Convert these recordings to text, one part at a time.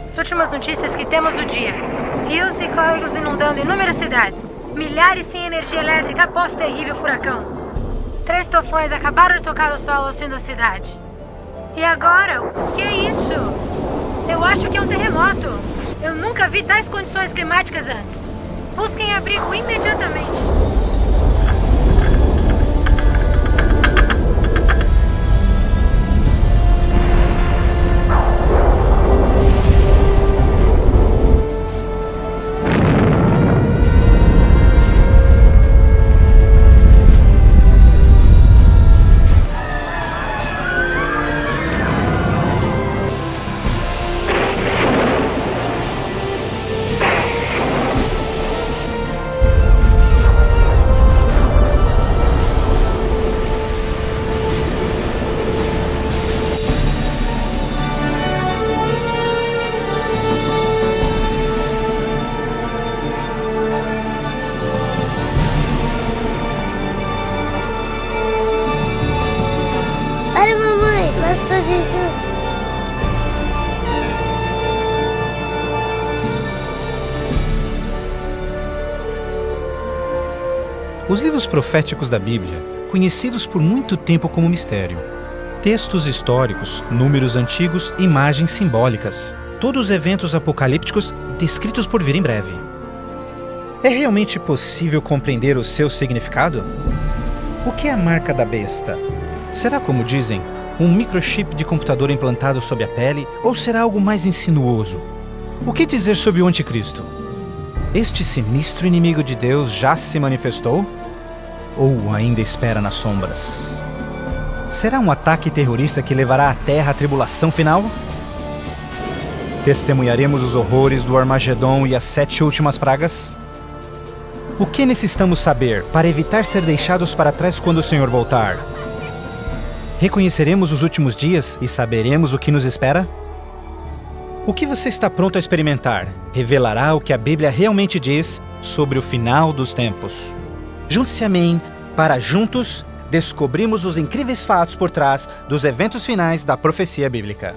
As últimas notícias que temos do dia: rios e córregos inundando inúmeras cidades, milhares sem energia elétrica após terrível furacão. 3 tufões acabaram de tocar o solo ao sul da cidade. E agora? O que é isso? Eu acho que é um terremoto. Eu nunca vi tais condições climáticas antes. Busquem abrigo imediatamente. Olha, mamãe, Pastor Jesus. Os livros proféticos da Bíblia, conhecidos por muito tempo como mistério. Textos históricos, números antigos, imagens simbólicas. Todos eventos apocalípticos descritos por vir em breve. É realmente possível compreender o seu significado? O que é a marca da besta? Será, como dizem, um microchip de computador implantado sob a pele, ou será algo mais insinuoso? O que dizer sobre o anticristo? Este sinistro inimigo de Deus já se manifestou? Ou ainda espera nas sombras? Será um ataque terrorista que levará a Terra à tribulação final? Testemunharemos os horrores do Armagedon e as 7 últimas pragas? O que necessitamos saber para evitar ser deixados para trás quando o Senhor voltar? Reconheceremos os últimos dias e saberemos o que nos espera? O que você está pronto a experimentar revelará o que a Bíblia realmente diz sobre o final dos tempos. Junte-se a mim para juntos descobrirmos os incríveis fatos por trás dos eventos finais da profecia bíblica.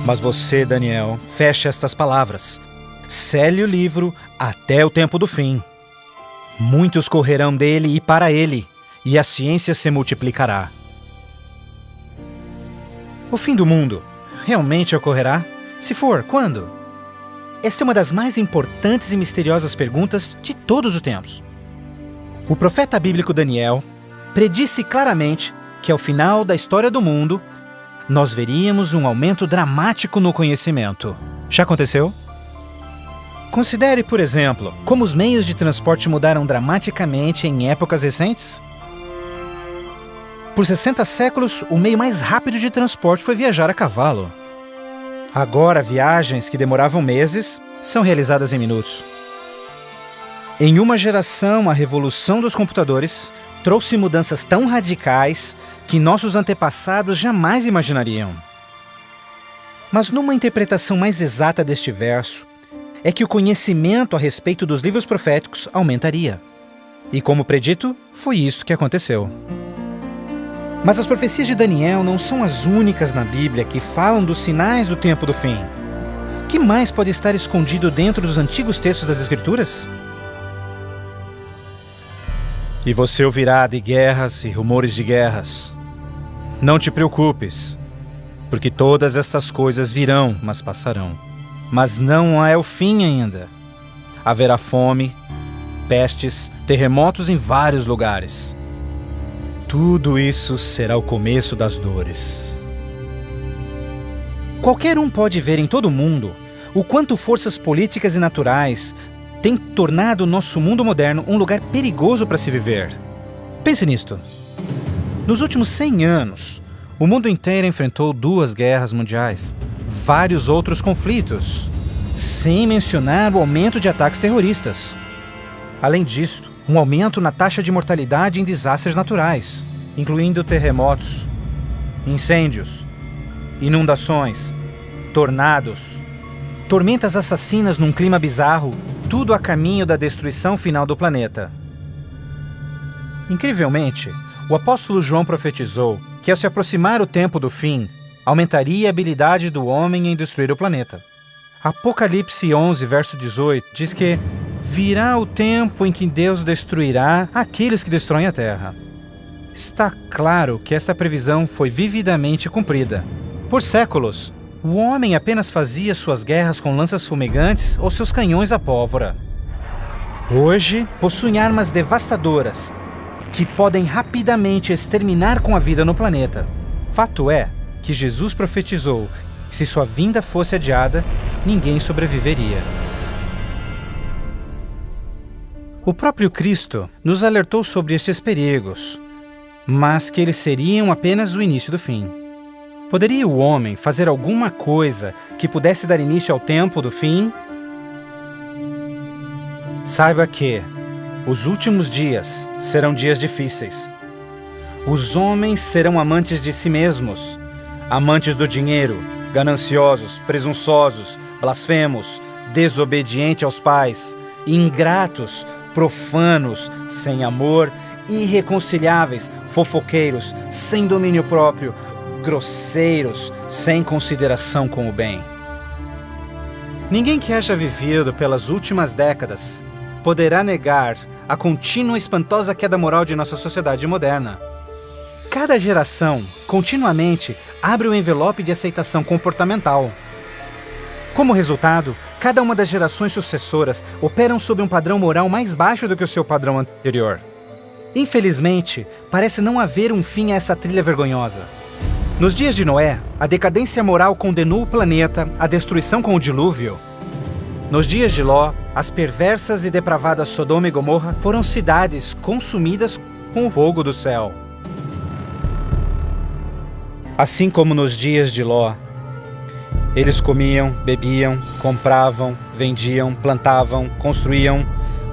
Mas você, Daniel, feche estas palavras. Cele o livro até o tempo do fim. Muitos correrão dele e para ele, e a ciência se multiplicará. O fim do mundo realmente ocorrerá? Se for, quando? Esta é uma das mais importantes e misteriosas perguntas de todos os tempos. O profeta bíblico Daniel predisse claramente que ao final da história do mundo, nós veríamos um aumento dramático no conhecimento. Já aconteceu? Considere, por exemplo, como os meios de transporte mudaram dramaticamente em épocas recentes. Por 60 séculos, o meio mais rápido de transporte foi viajar a cavalo. Agora, viagens que demoravam meses são realizadas em minutos. Em uma geração, a revolução dos computadores trouxe mudanças tão radicais que nossos antepassados jamais imaginariam. Mas numa interpretação mais exata deste verso, é que o conhecimento a respeito dos livros proféticos aumentaria. E como predito, foi isso que aconteceu. Mas as profecias de Daniel não são as únicas na Bíblia que falam dos sinais do tempo do fim. que mais pode estar escondido dentro dos antigos textos das Escrituras? E você ouvirá de guerras e rumores de guerras. Não te preocupes, porque todas estas coisas virão, mas passarão. Mas não é o fim ainda. Haverá fome, pestes, terremotos em vários lugares. Tudo isso será o começo das dores. Qualquer um pode ver em todo o mundo o quanto forças políticas e naturais têm tornado o nosso mundo moderno um lugar perigoso para se viver. Pense nisto. Nos últimos 100 anos, o mundo inteiro enfrentou 2 guerras mundiais, vários outros conflitos, sem mencionar o aumento de ataques terroristas. Além disso, um aumento na taxa de mortalidade em desastres naturais, incluindo terremotos, incêndios, inundações, tornados, tormentas assassinas num clima bizarro, tudo a caminho da destruição final do planeta. Incrivelmente, o apóstolo João profetizou que ao se aproximar o tempo do fim, aumentaria a habilidade do homem em destruir o planeta. Apocalipse 11, verso 18, diz que virá o tempo em que Deus destruirá aqueles que destroem a terra. Está claro que esta previsão foi vividamente cumprida. Por séculos, o homem apenas fazia suas guerras com lanças fumegantes ou seus canhões a pólvora. Hoje, possuem armas devastadoras que podem rapidamente exterminar com a vida no planeta. Fato é que Jesus profetizou que se sua vinda fosse adiada, ninguém sobreviveria. O próprio Cristo nos alertou sobre estes perigos, mas que eles seriam apenas o início do fim. Poderia o homem fazer alguma coisa que pudesse dar início ao tempo do fim? Saiba que os últimos dias serão dias difíceis. Os homens serão amantes de si mesmos, amantes do dinheiro, gananciosos, presunçosos, blasfemos, desobedientes aos pais, ingratos, profanos, sem amor, irreconciliáveis, fofoqueiros, sem domínio próprio, grosseiros, sem consideração com o bem. Ninguém que haja vivido pelas últimas décadas poderá negar a contínua e espantosa queda moral de nossa sociedade moderna. Cada geração, continuamente, abre o envelope de aceitação comportamental. Como resultado, cada uma das gerações sucessoras operam sob um padrão moral mais baixo do que o seu padrão anterior. Infelizmente, parece não haver um fim a essa trilha vergonhosa. Nos dias de Noé, a decadência moral condenou o planeta à destruição com o dilúvio. Nos dias de Ló, as perversas e depravadas Sodoma e Gomorra foram cidades consumidas com o fogo do céu. Assim como nos dias de Ló, eles comiam, bebiam, compravam, vendiam, plantavam, construíam,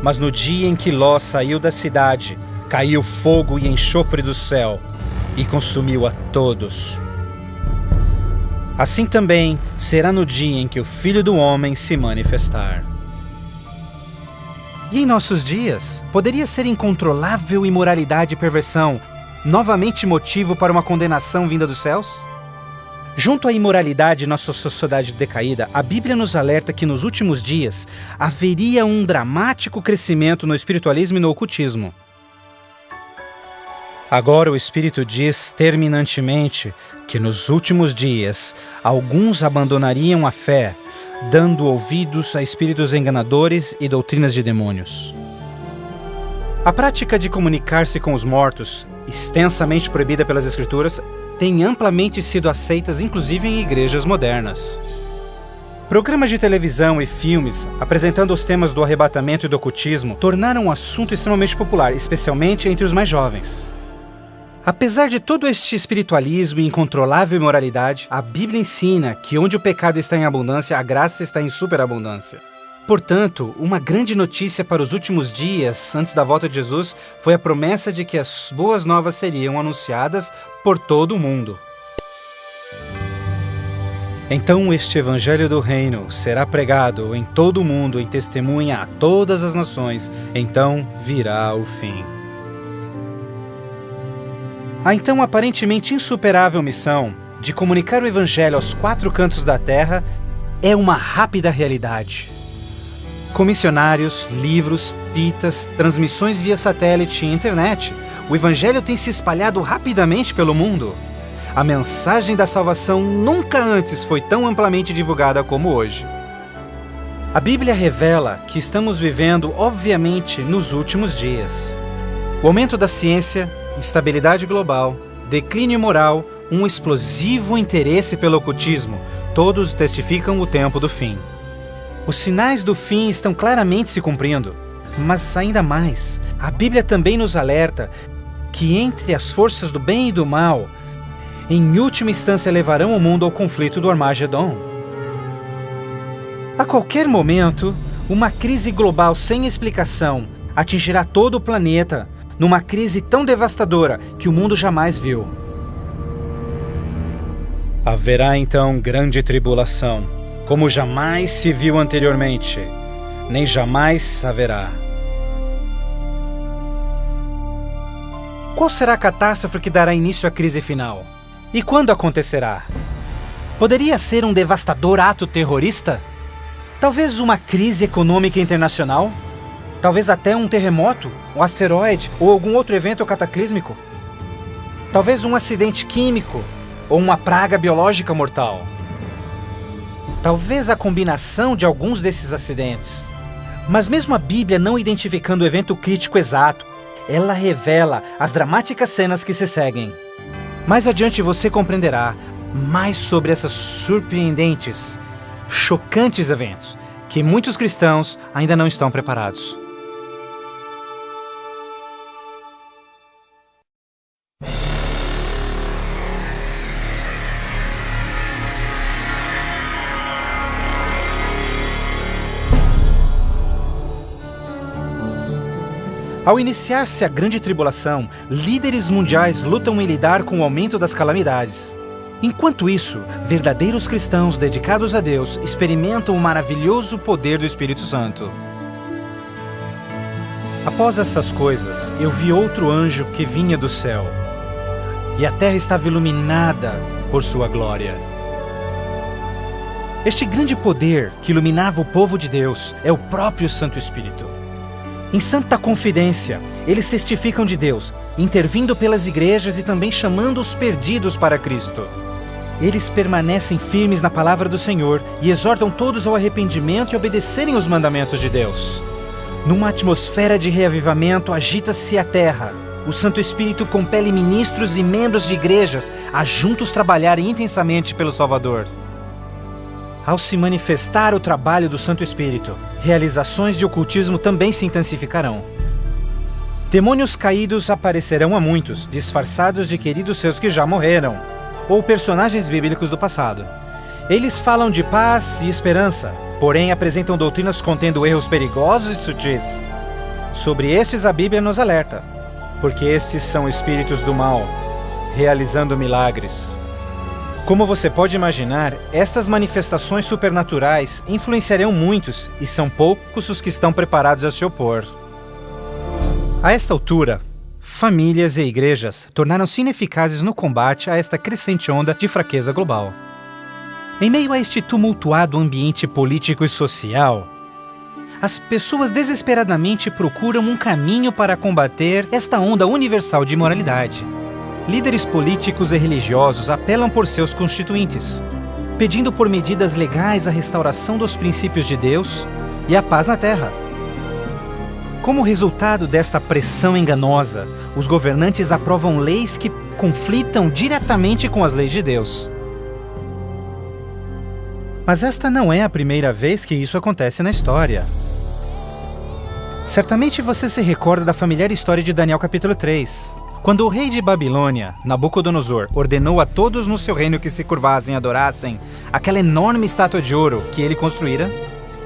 mas no dia em que Ló saiu da cidade, caiu fogo e enxofre do céu e consumiu a todos. Assim também será no dia em que o Filho do Homem se manifestar. E em nossos dias, poderia ser incontrolável imoralidade e perversão novamente motivo para uma condenação vinda dos céus? Junto à imoralidade de nossa sociedade decaída, a Bíblia nos alerta que nos últimos dias haveria um dramático crescimento no espiritualismo e no ocultismo. Agora o Espírito diz terminantemente que nos últimos dias alguns abandonariam a fé, dando ouvidos a espíritos enganadores e doutrinas de demônios. A prática de comunicar-se com os mortos, extensamente proibida pelas Escrituras, tem amplamente sido aceitas inclusive em igrejas modernas. Programas de televisão e filmes apresentando os temas do arrebatamento e do ocultismo tornaram um assunto extremamente popular, especialmente entre os mais jovens. Apesar de todo este espiritualismo e incontrolável imoralidade, a Bíblia ensina que onde o pecado está em abundância, a graça está em superabundância. Portanto, uma grande notícia para os últimos dias, antes da volta de Jesus, foi a promessa de que as boas novas seriam anunciadas por todo o mundo. Então este evangelho do reino será pregado em todo o mundo em testemunha a todas as nações, então virá o fim. A então aparentemente insuperável missão de comunicar o Evangelho aos 4 cantos da terra é uma rápida realidade. Com missionários, livros, fitas, transmissões via satélite e internet, o Evangelho tem se espalhado rapidamente pelo mundo. A mensagem da salvação nunca antes foi tão amplamente divulgada como hoje. A Bíblia revela que estamos vivendo, obviamente, nos últimos dias. O aumento da ciência, instabilidade global, declínio moral, um explosivo interesse pelo ocultismo, todos testificam o tempo do fim. Os sinais do fim estão claramente se cumprindo, mas ainda mais, a Bíblia também nos alerta que entre as forças do bem e do mal, em última instância levarão o mundo ao conflito do Armagedon. A qualquer momento, uma crise global sem explicação atingirá todo o planeta, numa crise tão devastadora que o mundo jamais viu. Haverá então grande tribulação, como jamais se viu anteriormente, nem jamais haverá. Qual será a catástrofe que dará início à crise final? E quando acontecerá? Poderia ser um devastador ato terrorista? Talvez uma crise econômica internacional? Talvez até um terremoto, um asteroide ou algum outro evento cataclísmico? Talvez um acidente químico ou uma praga biológica mortal? Talvez a combinação de alguns desses acidentes. Mas mesmo a Bíblia não identificando o evento crítico exato, ela revela as dramáticas cenas que se seguem. Mais adiante você compreenderá mais sobre essas surpreendentes, chocantes eventos que muitos cristãos ainda não estão preparados. Ao iniciar-se a Grande Tribulação, líderes mundiais lutam em lidar com o aumento das calamidades. Enquanto isso, verdadeiros cristãos dedicados a Deus experimentam o maravilhoso poder do Espírito Santo. Após essas coisas, eu vi outro anjo que vinha do céu, e a terra estava iluminada por sua glória. Este grande poder que iluminava o povo de Deus é o próprio Santo Espírito. Em santa confidência, eles testificam de Deus, intervindo pelas igrejas e também chamando os perdidos para Cristo. Eles permanecem firmes na palavra do Senhor e exortam todos ao arrependimento e obedecerem os mandamentos de Deus. Numa atmosfera de reavivamento, agita-se a terra. O Santo Espírito compele ministros e membros de igrejas a juntos trabalharem intensamente pelo Salvador. Ao se manifestar o trabalho do Santo Espírito, realizações de ocultismo também se intensificarão. Demônios caídos aparecerão a muitos, disfarçados de queridos seus que já morreram, ou personagens bíblicos do passado. Eles falam de paz e esperança, porém apresentam doutrinas contendo erros perigosos e sutis. Sobre estes a Bíblia nos alerta, porque estes são espíritos do mal, realizando milagres. Como você pode imaginar, estas manifestações supernaturais influenciarão muitos e são poucos os que estão preparados a se opor. A esta altura, famílias e igrejas tornaram-se ineficazes no combate a esta crescente onda de fraqueza global. Em meio a este tumultuado ambiente político e social, as pessoas desesperadamente procuram um caminho para combater esta onda universal de imoralidade. Líderes políticos e religiosos apelam por seus constituintes, pedindo por medidas legais a restauração dos princípios de Deus e a paz na terra. Como resultado desta pressão enganosa, os governantes aprovam leis que conflitam diretamente com as leis de Deus. Mas esta não é a primeira vez que isso acontece na história. Certamente você se recorda da familiar história de Daniel capítulo 3. Quando o rei de Babilônia, Nabucodonosor, ordenou a todos no seu reino que se curvassem e adorassem aquela enorme estátua de ouro que ele construíra.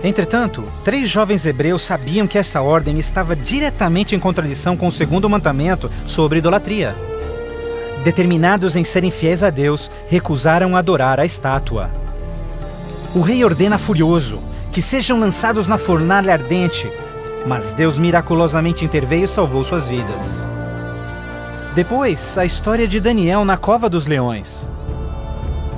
Entretanto, 3 jovens hebreus sabiam que essa ordem estava diretamente em contradição com o segundo mandamento sobre idolatria. Determinados em serem fiéis a Deus, recusaram adorar a estátua. O rei ordena furioso que sejam lançados na fornalha ardente, mas Deus miraculosamente interveio e salvou suas vidas. Depois, a história de Daniel na cova dos leões.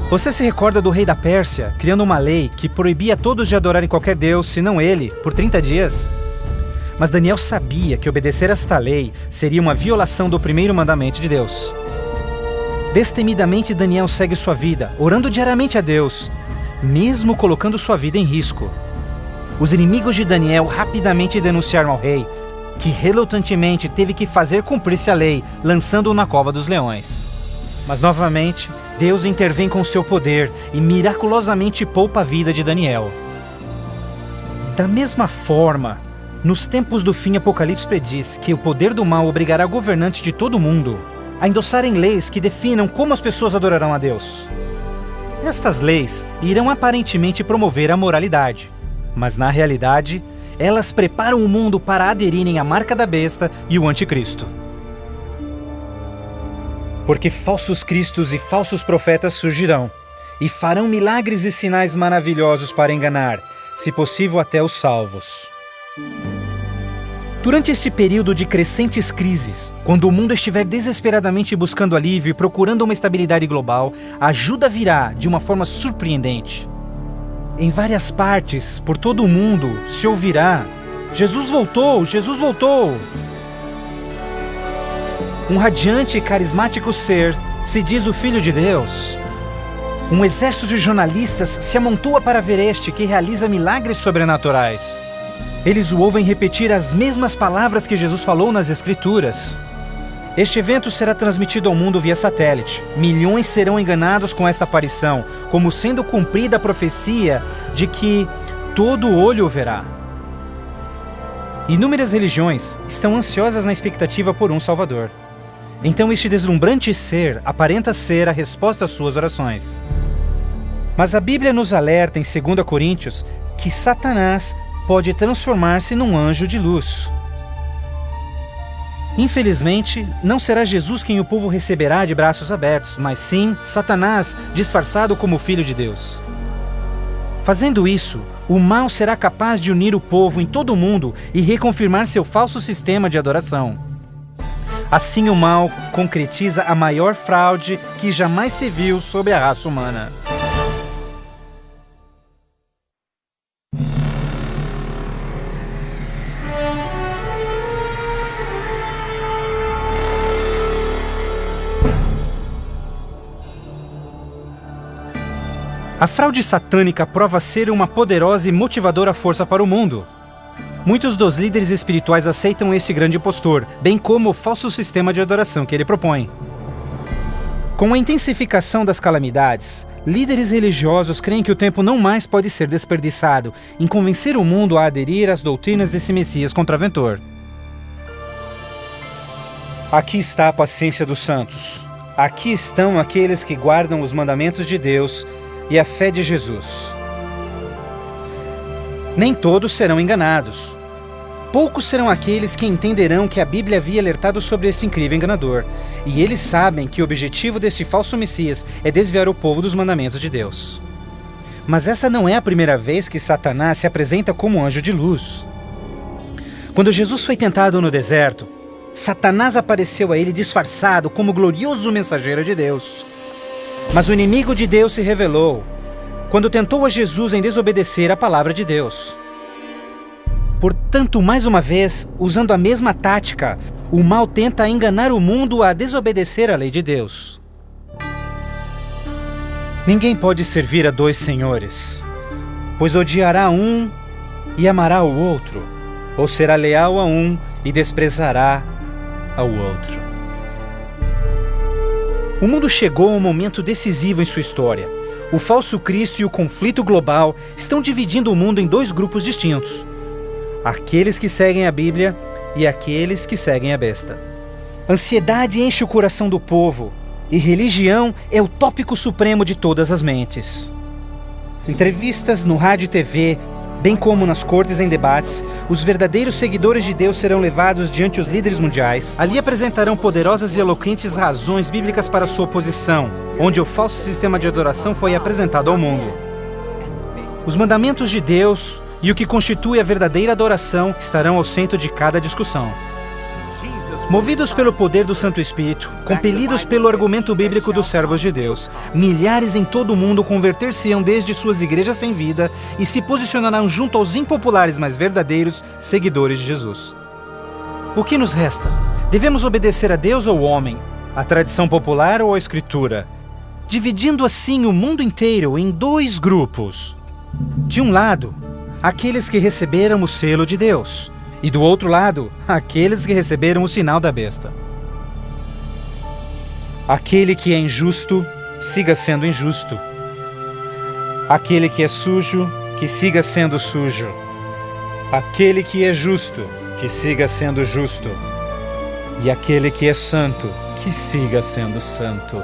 Você se recorda do rei da Pérsia criando uma lei que proibia todos de adorarem qualquer deus, senão ele, por 30 dias? Mas Daniel sabia que obedecer a esta lei seria uma violação do primeiro mandamento de Deus. Destemidamente, Daniel segue sua vida, orando diariamente a Deus, mesmo colocando sua vida em risco. Os inimigos de Daniel rapidamente denunciaram ao rei, que relutantemente teve que fazer cumprir-se a lei, lançando-o na cova dos leões. Mas novamente, Deus intervém com seu poder e miraculosamente poupa a vida de Daniel. Da mesma forma, nos tempos do fim, Apocalipse prediz que o poder do mal obrigará governantes de todo o mundo a endossarem leis que definam como as pessoas adorarão a Deus. Estas leis irão aparentemente promover a moralidade, mas na realidade, elas preparam o mundo para aderirem à marca da besta e o anticristo. Porque falsos cristos e falsos profetas surgirão e farão milagres e sinais maravilhosos para enganar, se possível até os salvos. Durante este período de crescentes crises, quando o mundo estiver desesperadamente buscando alívio e procurando uma estabilidade global, a ajuda virá de uma forma surpreendente. Em várias partes, por todo o mundo, se ouvirá: Jesus voltou! Jesus voltou! Um radiante e carismático ser se diz o Filho de Deus. Um exército de jornalistas se amontoa para ver este que realiza milagres sobrenaturais. Eles o ouvem repetir as mesmas palavras que Jesus falou nas Escrituras. Este evento será transmitido ao mundo via satélite. Milhões serão enganados com esta aparição, como sendo cumprida a profecia de que todo olho o verá. Inúmeras religiões estão ansiosas na expectativa por um Salvador. Então este deslumbrante ser aparenta ser a resposta às suas orações. Mas a Bíblia nos alerta em 2 Coríntios que Satanás pode transformar-se num anjo de luz. Infelizmente, não será Jesus quem o povo receberá de braços abertos, mas sim Satanás, disfarçado como Filho de Deus. Fazendo isso, o mal será capaz de unir o povo em todo o mundo e reconfirmar seu falso sistema de adoração. Assim, o mal concretiza a maior fraude que jamais se viu sobre a raça humana. A fraude satânica prova ser uma poderosa e motivadora força para o mundo. Muitos dos líderes espirituais aceitam este grande impostor, bem como o falso sistema de adoração que ele propõe. Com a intensificação das calamidades, líderes religiosos creem que o tempo não mais pode ser desperdiçado em convencer o mundo a aderir às doutrinas desse Messias contraventor. Aqui está a paciência dos santos. Aqui estão aqueles que guardam os mandamentos de Deus e a fé de Jesus. Nem todos serão enganados. Poucos serão aqueles que entenderão que a Bíblia havia alertado sobre esse incrível enganador, e eles sabem que o objetivo deste falso Messias é desviar o povo dos mandamentos de Deus. Mas essa não é a primeira vez que Satanás se apresenta como um anjo de luz. Quando Jesus foi tentado no deserto, Satanás apareceu a ele disfarçado como glorioso mensageiro de Deus. Mas o inimigo de Deus se revelou quando tentou a Jesus em desobedecer a palavra de Deus. Portanto, mais uma vez, usando a mesma tática, o mal tenta enganar o mundo a desobedecer a lei de Deus. Ninguém pode servir a dois senhores, pois odiará um e amará o outro, ou será leal a um e desprezará ao outro. O mundo chegou a um momento decisivo em sua história. O falso Cristo e o conflito global estão dividindo o mundo em dois grupos distintos: aqueles que seguem a Bíblia e aqueles que seguem a besta. Ansiedade enche o coração do povo, e religião é o tópico supremo de todas as mentes. Entrevistas no rádio e TV, bem como nas cortes em debates, os verdadeiros seguidores de Deus serão levados diante os líderes mundiais. Ali apresentarão poderosas e eloquentes razões bíblicas para sua oposição, onde o falso sistema de adoração foi apresentado ao mundo. Os mandamentos de Deus e o que constitui a verdadeira adoração estarão ao centro de cada discussão. Movidos pelo poder do Santo Espírito, compelidos pelo argumento bíblico dos servos de Deus, milhares em todo o mundo converter-se-ão desde suas igrejas sem vida e se posicionarão junto aos impopulares, mas verdadeiros seguidores de Jesus. O que nos resta? Devemos obedecer a Deus ou ao homem, à tradição popular ou à Escritura, dividindo assim o mundo inteiro em dois grupos. De um lado, aqueles que receberam o selo de Deus, e do outro lado, aqueles que receberam o sinal da besta. Aquele que é injusto, siga sendo injusto. Aquele que é sujo, que siga sendo sujo. Aquele que é justo, que siga sendo justo. E aquele que é santo, que siga sendo santo.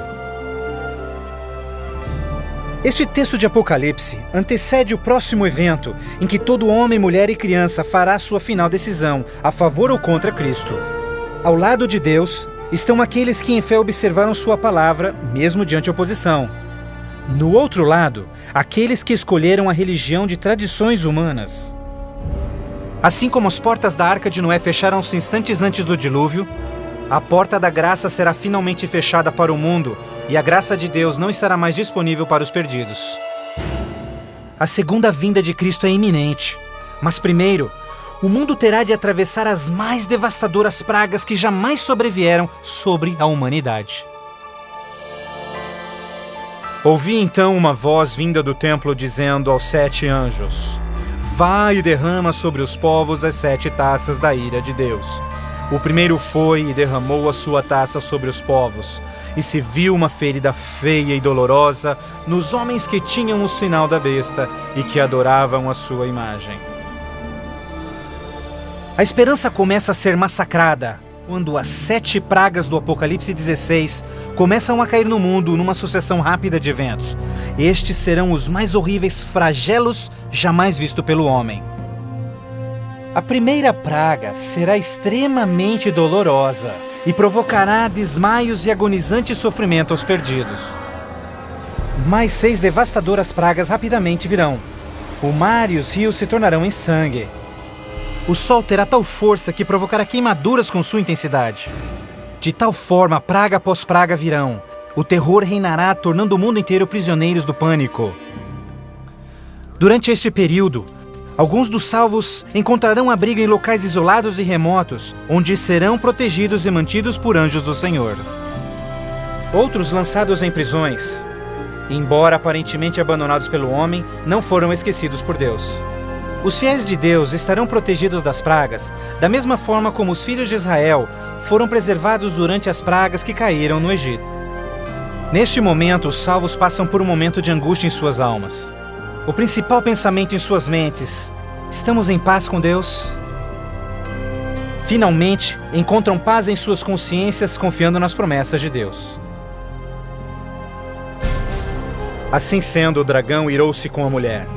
Este texto de Apocalipse antecede o próximo evento em que todo homem, mulher e criança fará sua final decisão, a favor ou contra Cristo. Ao lado de Deus estão aqueles que em fé observaram sua palavra, mesmo diante oposição. No outro lado, aqueles que escolheram a religião de tradições humanas. Assim como as portas da Arca de Noé fecharam-se instantes antes do dilúvio, a porta da graça será finalmente fechada para o mundo, e a graça de Deus não estará mais disponível para os perdidos. A segunda vinda de Cristo é iminente, mas primeiro, o mundo terá de atravessar as mais devastadoras pragas que jamais sobrevieram sobre a humanidade. Ouvi então uma voz vinda do templo dizendo aos 7 anjos: Vai e derrama sobre os povos as 7 taças da ira de Deus. O primeiro foi e derramou a sua taça sobre os povos, e se viu uma ferida feia e dolorosa nos homens que tinham o sinal da besta e que adoravam a sua imagem. A esperança começa a ser massacrada quando as 7 pragas do Apocalipse 16 começam a cair no mundo numa sucessão rápida de eventos. Estes serão os mais horríveis flagelos jamais vistos pelo homem. A primeira praga será extremamente dolorosa e provocará desmaios e agonizante sofrimento aos perdidos. Mais 6 devastadoras pragas rapidamente virão. O mar e os rios se tornarão em sangue. O sol terá tal força que provocará queimaduras com sua intensidade. De tal forma, praga após praga virão. O terror reinará, tornando o mundo inteiro prisioneiros do pânico. Durante este período, alguns dos salvos encontrarão abrigo em locais isolados e remotos, onde serão protegidos e mantidos por anjos do Senhor. Outros lançados em prisões, embora aparentemente abandonados pelo homem, não foram esquecidos por Deus. Os fiéis de Deus estarão protegidos das pragas, da mesma forma como os filhos de Israel foram preservados durante as pragas que caíram no Egito. Neste momento, os salvos passam por um momento de angústia em suas almas. O principal pensamento em suas mentes: estamos em paz com Deus? Finalmente, encontram paz em suas consciências confiando nas promessas de Deus. Assim sendo, o dragão irou-se com a mulher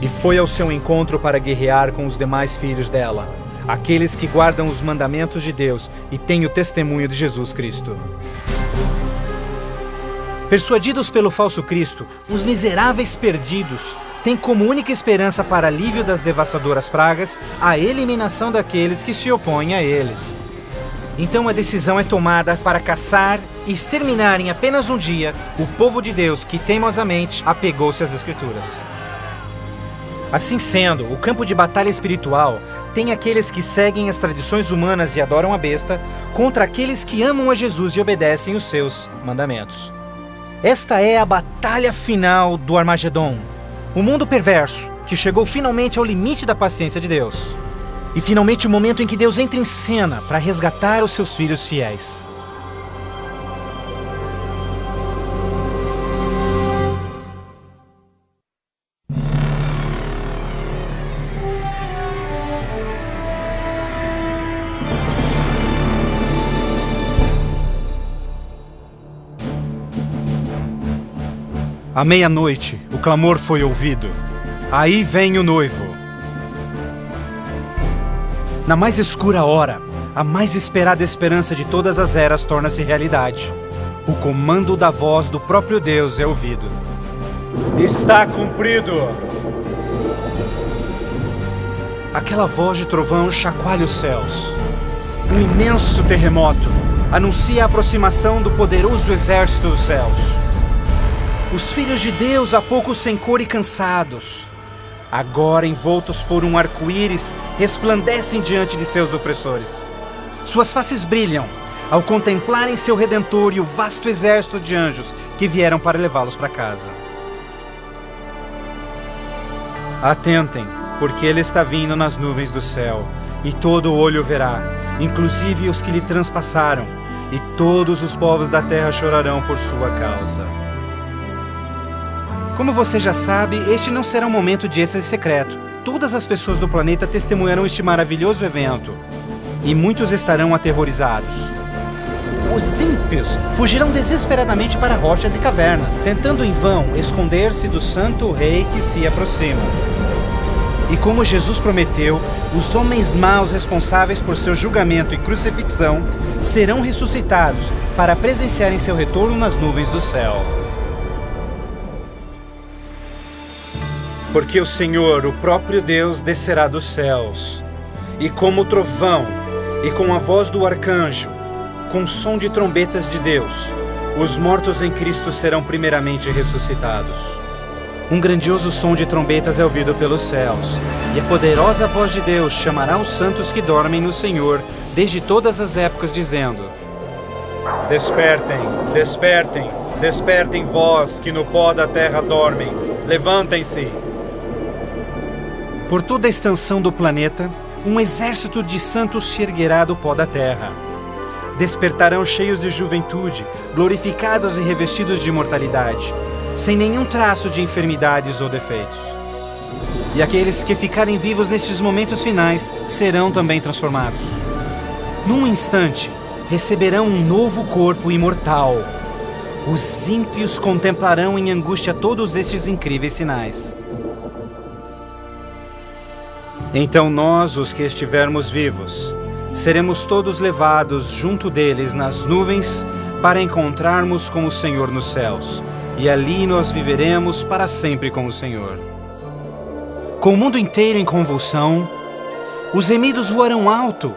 e foi ao seu encontro para guerrear com os demais filhos dela, aqueles que guardam os mandamentos de Deus e têm o testemunho de Jesus Cristo. Persuadidos pelo falso Cristo, os miseráveis perdidos têm como única esperança para alívio das devastadoras pragas a eliminação daqueles que se opõem a eles. Então a decisão é tomada para caçar e exterminar em apenas um dia o povo de Deus que teimosamente apegou-se às Escrituras. Assim sendo, o campo de batalha espiritual tem aqueles que seguem as tradições humanas e adoram a besta contra aqueles que amam a Jesus e obedecem os seus mandamentos. Esta é a batalha final do Armagedon, o mundo perverso que chegou finalmente ao limite da paciência de Deus. E finalmente o momento em que Deus entra em cena para resgatar os seus filhos fiéis. À meia-noite, o clamor foi ouvido. Aí vem o noivo. Na mais escura hora, a mais esperada esperança de todas as eras torna-se realidade. O comando da voz do próprio Deus é ouvido. Está cumprido! Aquela voz de trovão chacoalha os céus. Um imenso terremoto anuncia a aproximação do poderoso exército dos céus. Os filhos de Deus, há pouco sem cor e cansados, agora envoltos por um arco-íris, resplandecem diante de seus opressores. Suas faces brilham ao contemplarem seu Redentor e o vasto exército de anjos que vieram para levá-los para casa. Atentem, porque ele está vindo nas nuvens do céu, e todo olho verá, inclusive os que lhe transpassaram, e todos os povos da terra chorarão por sua causa. Como você já sabe, este não será um momento de êxtase secreto. Todas as pessoas do planeta testemunharão este maravilhoso evento, e muitos estarão aterrorizados. Os ímpios fugirão desesperadamente para rochas e cavernas, tentando em vão esconder-se do santo rei que se aproxima. E como Jesus prometeu, os homens maus responsáveis por seu julgamento e crucifixão serão ressuscitados para presenciarem seu retorno nas nuvens do céu. Porque o Senhor, o próprio Deus, descerá dos céus, e como trovão, e com a voz do arcanjo, com o som de trombetas de Deus, os mortos em Cristo serão primeiramente ressuscitados. Um grandioso som de trombetas é ouvido pelos céus, e a poderosa voz de Deus chamará os santos que dormem no Senhor desde todas as épocas, dizendo: Despertem, despertem, despertem vós que no pó da terra dormem, levantem-se. Por toda a extensão do planeta, um exército de santos se erguerá do pó da terra. Despertarão cheios de juventude, glorificados e revestidos de imortalidade, sem nenhum traço de enfermidades ou defeitos. E aqueles que ficarem vivos nestes momentos finais serão também transformados. Num instante, receberão um novo corpo imortal. Os ímpios contemplarão em angústia todos estes incríveis sinais. Então nós, os que estivermos vivos, seremos todos levados junto deles nas nuvens para encontrarmos com o Senhor nos céus, e ali nós viveremos para sempre com o Senhor. Com o mundo inteiro em convulsão, os remidos voarão alto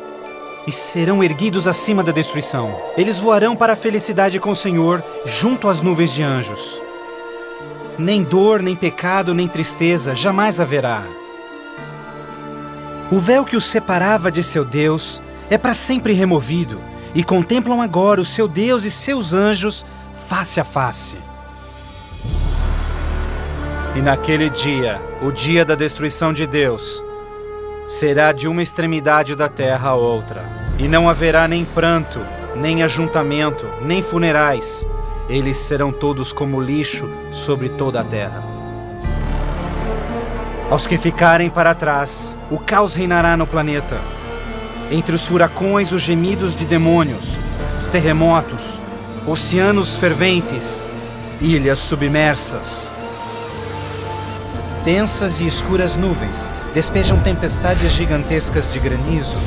e serão erguidos acima da destruição. Eles voarão para a felicidade com o Senhor junto às nuvens de anjos. Nem dor, nem pecado, nem tristeza jamais haverá. O véu que os separava de seu Deus é para sempre removido, e contemplam agora o seu Deus e seus anjos face a face. E naquele dia, o dia da destruição de Deus, será de uma extremidade da terra a outra, e não haverá nem pranto, nem ajuntamento, nem funerais. Eles serão todos como lixo sobre toda a terra. Aos que ficarem para trás, o caos reinará no planeta. Entre os furacões, os gemidos de demônios, os terremotos, oceanos ferventes, ilhas submersas. Densas e escuras nuvens despejam tempestades gigantescas de granizo.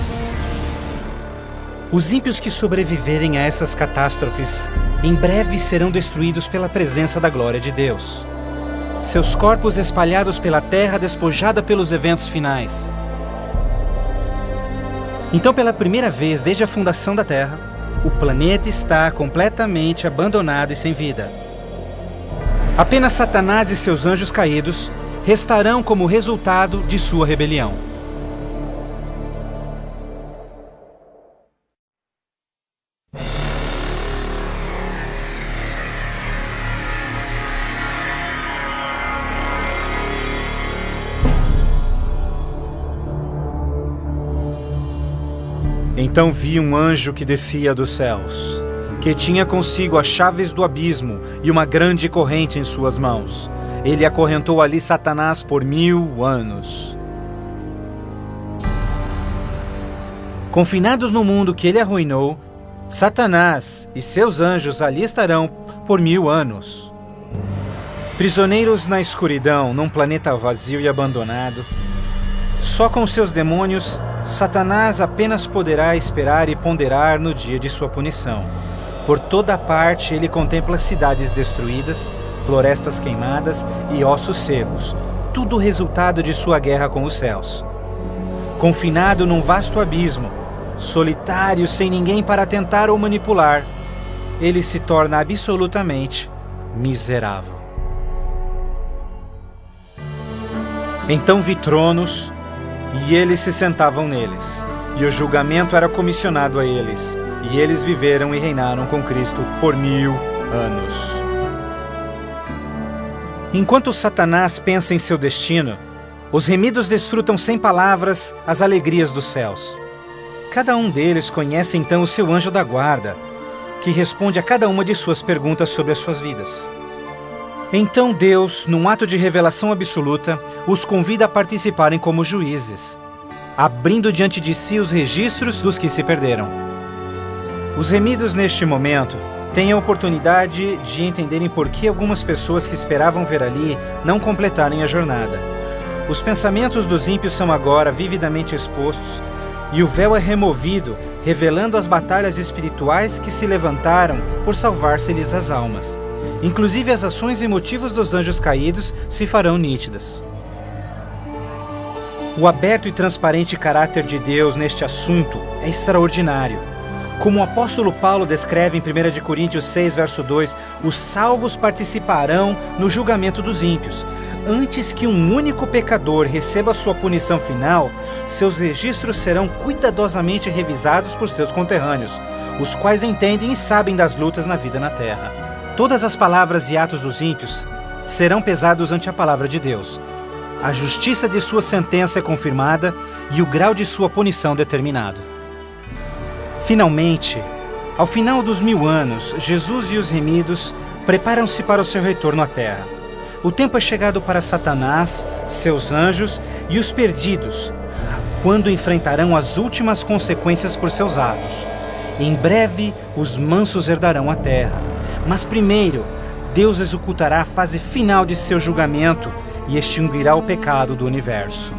Os ímpios que sobreviverem a essas catástrofes, em breve serão destruídos pela presença da glória de Deus. Seus corpos espalhados pela terra despojada pelos eventos finais. Então, pela primeira vez desde a fundação da Terra, o planeta está completamente abandonado e sem vida. Apenas Satanás e seus anjos caídos restarão como resultado de sua rebelião. Então vi um anjo que descia dos céus, que tinha consigo as chaves do abismo e uma grande corrente em suas mãos. Ele acorrentou ali Satanás por 1000 anos. Confinados no mundo que ele arruinou, Satanás e seus anjos ali estarão por 1000 anos. Prisioneiros na escuridão, num planeta vazio e abandonado, só com seus demônios, Satanás apenas poderá esperar e ponderar no dia de sua punição. Por toda parte ele contempla cidades destruídas, florestas queimadas e ossos secos, tudo resultado de sua guerra com os céus. Confinado num vasto abismo, solitário, sem ninguém para tentar ou manipular, ele se torna absolutamente miserável. Então vi tronos, e eles se sentavam neles, e o julgamento era comissionado a eles, e eles viveram e reinaram com Cristo por 1000 anos. Enquanto Satanás pensa em seu destino, os remidos desfrutam sem palavras as alegrias dos céus. Cada um deles conhece então o seu anjo da guarda, que responde a cada uma de suas perguntas sobre as suas vidas. Então Deus, num ato de revelação absoluta, os convida a participarem como juízes, abrindo diante de si os registros dos que se perderam. Os remidos neste momento têm a oportunidade de entenderem por que algumas pessoas que esperavam ver ali não completarem a jornada. Os pensamentos dos ímpios são agora vividamente expostos e o véu é removido, revelando as batalhas espirituais que se levantaram por salvar-se-lhes as almas. Inclusive as ações e motivos dos anjos caídos se farão nítidas. O aberto e transparente caráter de Deus neste assunto é extraordinário. Como o apóstolo Paulo descreve em 1 Coríntios 6, verso 2, os salvos participarão no julgamento dos ímpios. Antes que um único pecador receba sua punição final, seus registros serão cuidadosamente revisados por seus conterrâneos, os quais entendem e sabem das lutas na vida na terra. Todas as palavras e atos dos ímpios serão pesados ante a palavra de Deus. A justiça de sua sentença é confirmada e o grau de sua punição determinado. Finalmente, ao final dos 1000 anos, Jesus e os remidos preparam-se para o seu retorno à terra. O tempo é chegado para Satanás, seus anjos e os perdidos, quando enfrentarão as últimas consequências por seus atos. Em breve, os mansos herdarão a terra. Mas primeiro, Deus executará a fase final de seu julgamento e extinguirá o pecado do universo.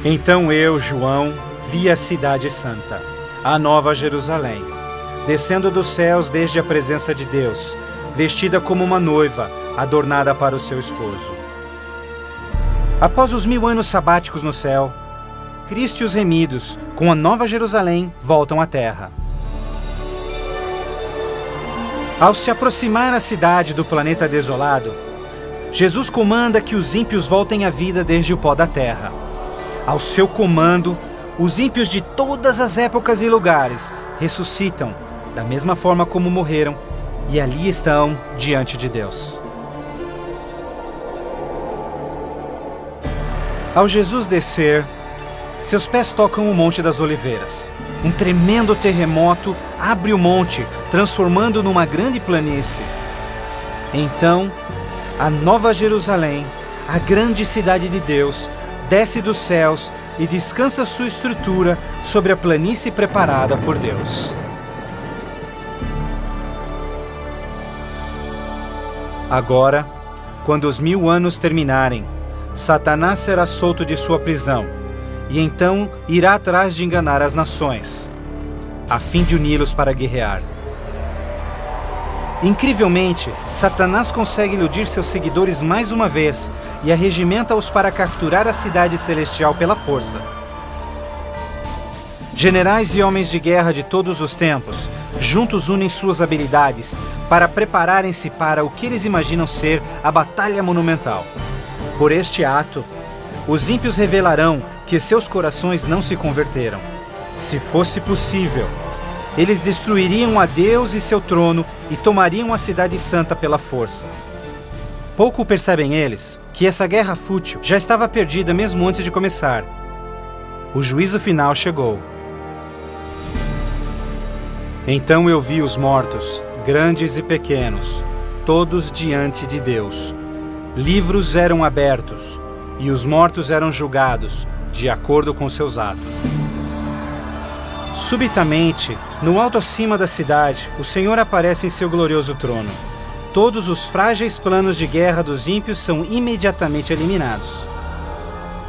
Então eu, João, vi a cidade santa, a Nova Jerusalém, descendo dos céus desde a presença de Deus, vestida como uma noiva, adornada para o seu esposo. Após os 1000 anos sabáticos no céu, Cristo e os remidos, com a Nova Jerusalém, voltam à terra. Ao se aproximar a cidade do planeta desolado, Jesus comanda que os ímpios voltem à vida desde o pó da terra. Ao seu comando, os ímpios de todas as épocas e lugares ressuscitam, da mesma forma como morreram, e ali estão diante de Deus. Ao Jesus descer, seus pés tocam o Monte das Oliveiras. Um tremendo terremoto abre o monte, transformando numa grande planície. Então, a Nova Jerusalém, a grande cidade de Deus, desce dos céus e descansa sua estrutura sobre a planície preparada por Deus. Agora, quando os 1000 anos terminarem, Satanás será solto de sua prisão, e então irá atrás de enganar as nações, a fim de uni-los para guerrear. Incrivelmente, Satanás consegue iludir seus seguidores mais uma vez e arregimenta-os para capturar a cidade celestial pela força. Generais e homens de guerra de todos os tempos, juntos unem suas habilidades para prepararem-se para o que eles imaginam ser a batalha monumental. Por este ato, os ímpios revelarão que seus corações não se converteram. Se fosse possível, eles destruiriam a Deus e seu trono e tomariam a cidade santa pela força. Pouco percebem eles que essa guerra fútil já estava perdida mesmo antes de começar. O juízo final chegou. Então eu vi os mortos, grandes e pequenos, todos diante de Deus. Livros eram abertos, e os mortos eram julgados, de acordo com seus atos. Subitamente, no alto acima da cidade, o Senhor aparece em seu glorioso trono. Todos os frágeis planos de guerra dos ímpios são imediatamente eliminados.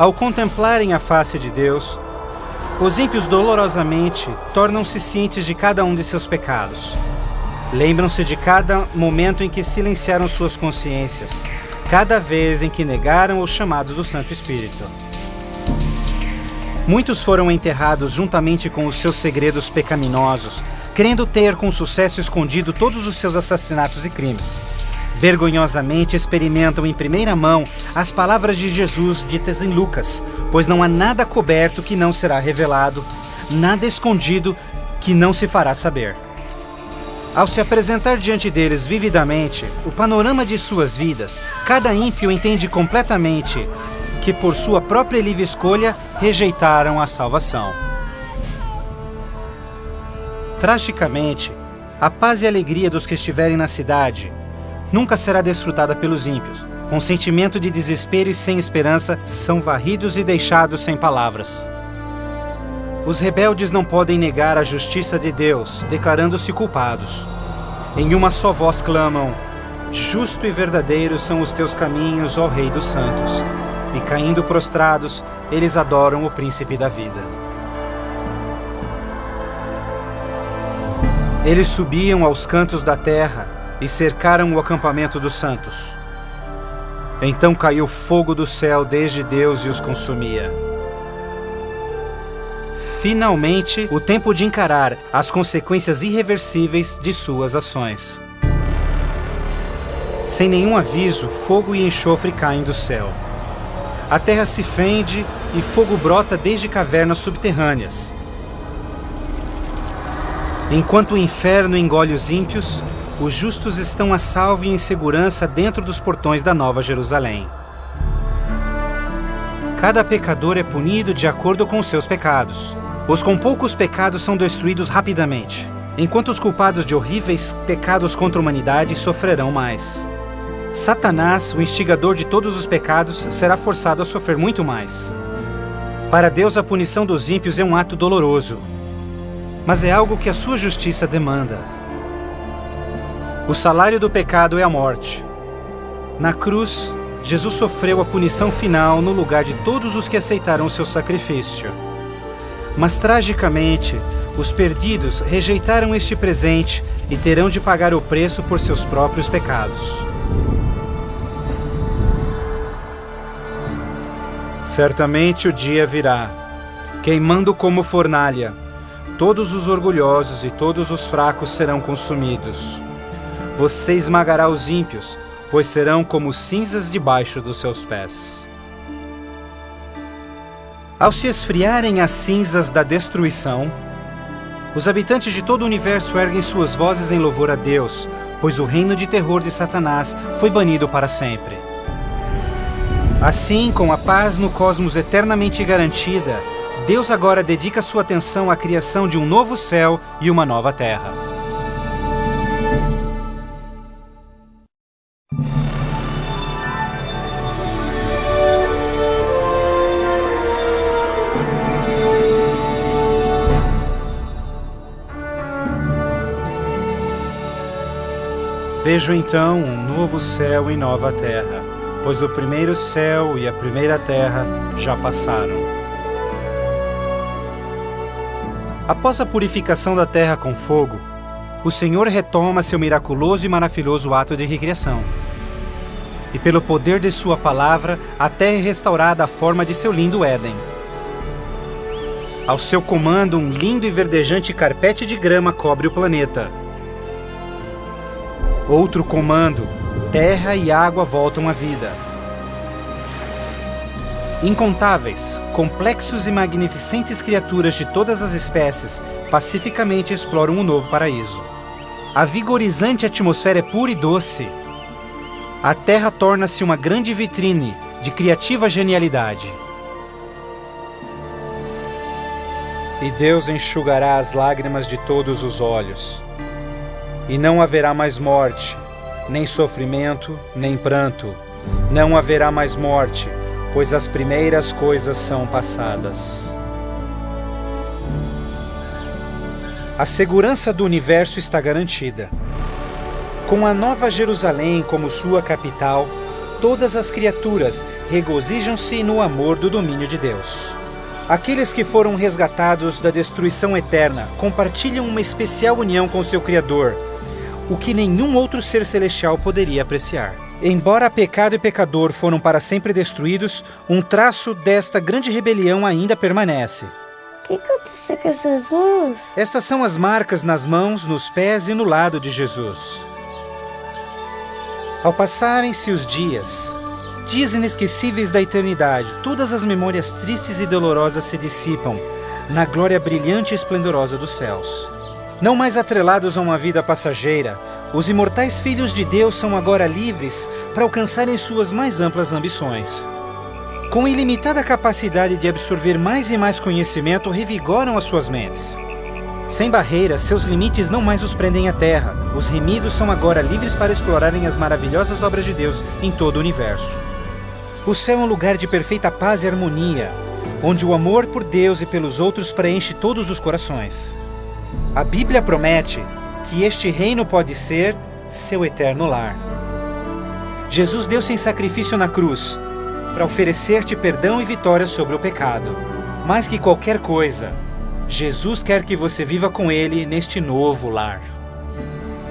Ao contemplarem a face de Deus, os ímpios dolorosamente tornam-se cientes de cada um de seus pecados. Lembram-se de cada momento em que silenciaram suas consciências, cada vez em que negaram os chamados do Santo Espírito. Muitos foram enterrados juntamente com os seus segredos pecaminosos, querendo ter com sucesso escondido todos os seus assassinatos e crimes. Vergonhosamente experimentam em primeira mão as palavras de Jesus ditas em Lucas, pois não há nada coberto que não será revelado, nada escondido que não se fará saber. Ao se apresentar diante deles vividamente o panorama de suas vidas, cada ímpio entende completamente que por sua própria livre escolha rejeitaram a salvação. Tragicamente, a paz e alegria dos que estiverem na cidade nunca será desfrutada pelos ímpios. Com sentimento de desespero e sem esperança, são varridos e deixados sem palavras. Os rebeldes não podem negar a justiça de Deus, declarando-se culpados. Em uma só voz clamam: justo e verdadeiro são os teus caminhos, ó Rei dos Santos. E caindo prostrados, eles adoram o Príncipe da Vida. Eles subiam aos cantos da terra e cercaram o acampamento dos santos. Então caiu fogo do céu desde Deus e os consumia. Finalmente, o tempo de encarar as consequências irreversíveis de suas ações. Sem nenhum aviso, fogo e enxofre caem do céu. A terra se fende e fogo brota desde cavernas subterrâneas. Enquanto o inferno engole os ímpios, os justos estão a salvo e em segurança dentro dos portões da Nova Jerusalém. Cada pecador é punido de acordo com os seus pecados. Os com poucos pecados são destruídos rapidamente, enquanto os culpados de horríveis pecados contra a humanidade sofrerão mais. Satanás, o instigador de todos os pecados, será forçado a sofrer muito mais. Para Deus, a punição dos ímpios é um ato doloroso, mas é algo que a sua justiça demanda. O salário do pecado é a morte. Na cruz, Jesus sofreu a punição final no lugar de todos os que aceitaram o seu sacrifício. Mas, tragicamente, os perdidos rejeitaram este presente e terão de pagar o preço por seus próprios pecados. Certamente o dia virá, queimando como fornalha. Todos os orgulhosos e todos os fracos serão consumidos. Você esmagará os ímpios, pois serão como cinzas debaixo dos seus pés. Ao se esfriarem as cinzas da destruição, os habitantes de todo o universo erguem suas vozes em louvor a Deus, pois o reino de terror de Satanás foi banido para sempre. Assim, com a paz no cosmos eternamente garantida, Deus agora dedica sua atenção à criação de um novo céu e uma nova terra. Vejo então um novo céu e nova terra, pois o primeiro céu e a primeira terra já passaram. Após a purificação da terra com fogo, o Senhor retoma seu miraculoso e maravilhoso ato de recriação. E pelo poder de sua palavra, a terra é restaurada à forma de seu lindo Éden. Ao seu comando, um lindo e verdejante carpete de grama cobre o planeta. Outro comando, terra e água voltam à vida. Incontáveis, complexos e magnificentes criaturas de todas as espécies pacificamente exploram um novo paraíso. A vigorizante atmosfera é pura e doce. A terra torna-se uma grande vitrine de criativa genialidade. E Deus enxugará as lágrimas de todos os olhos. E não haverá mais morte, nem sofrimento, nem pranto. Não haverá mais morte, pois as primeiras coisas são passadas. A segurança do universo está garantida. Com a Nova Jerusalém como sua capital, todas as criaturas regozijam-se no amor do domínio de Deus. Aqueles que foram resgatados da destruição eterna compartilham uma especial união com seu Criador, o que nenhum outro ser celestial poderia apreciar. Embora pecado e pecador foram para sempre destruídos, um traço desta grande rebelião ainda permanece. O que aconteceu com essas mãos? Estas são as marcas nas mãos, nos pés e no lado de Jesus. Ao passarem-se os dias inesquecíveis da eternidade, todas as memórias tristes e dolorosas se dissipam na glória brilhante e esplendorosa dos céus. Não mais atrelados a uma vida passageira, os imortais filhos de Deus são agora livres para alcançarem suas mais amplas ambições. Com ilimitada capacidade de absorver mais e mais conhecimento, revigoram as suas mentes. Sem barreiras, seus limites não mais os prendem à terra. Os remidos são agora livres para explorarem as maravilhosas obras de Deus em todo o universo. O céu é um lugar de perfeita paz e harmonia, onde o amor por Deus e pelos outros preenche todos os corações. A Bíblia promete que este reino pode ser seu eterno lar. Jesus deu-se em sacrifício na cruz para oferecer-te perdão e vitória sobre o pecado. Mais que qualquer coisa, Jesus quer que você viva com Ele neste novo lar.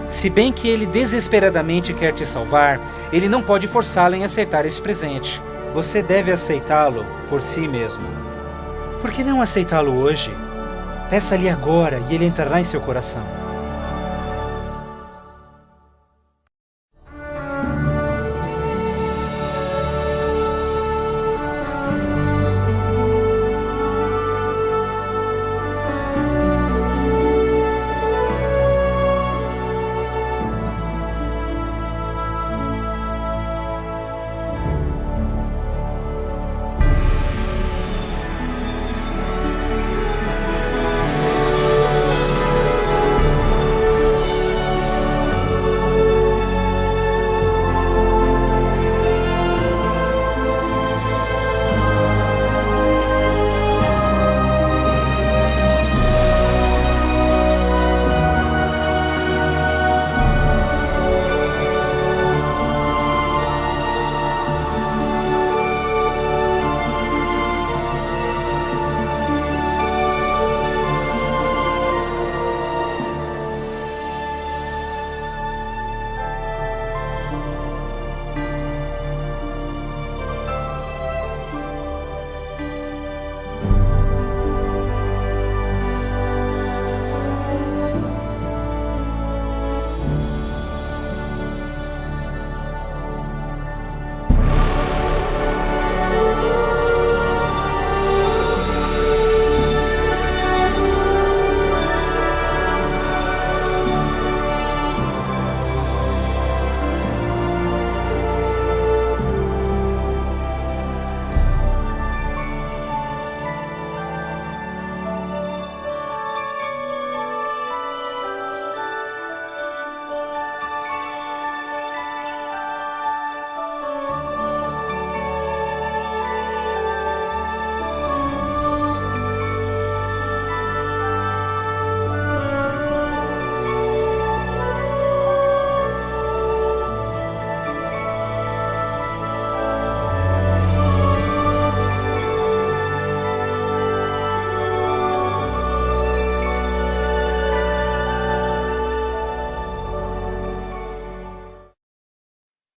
Se bem que Ele desesperadamente quer te salvar, Ele não pode forçá-lo em aceitar este presente. Você deve aceitá-lo por si mesmo. Por que não aceitá-lo hoje? Peça-lhe agora e Ele entrará em seu coração.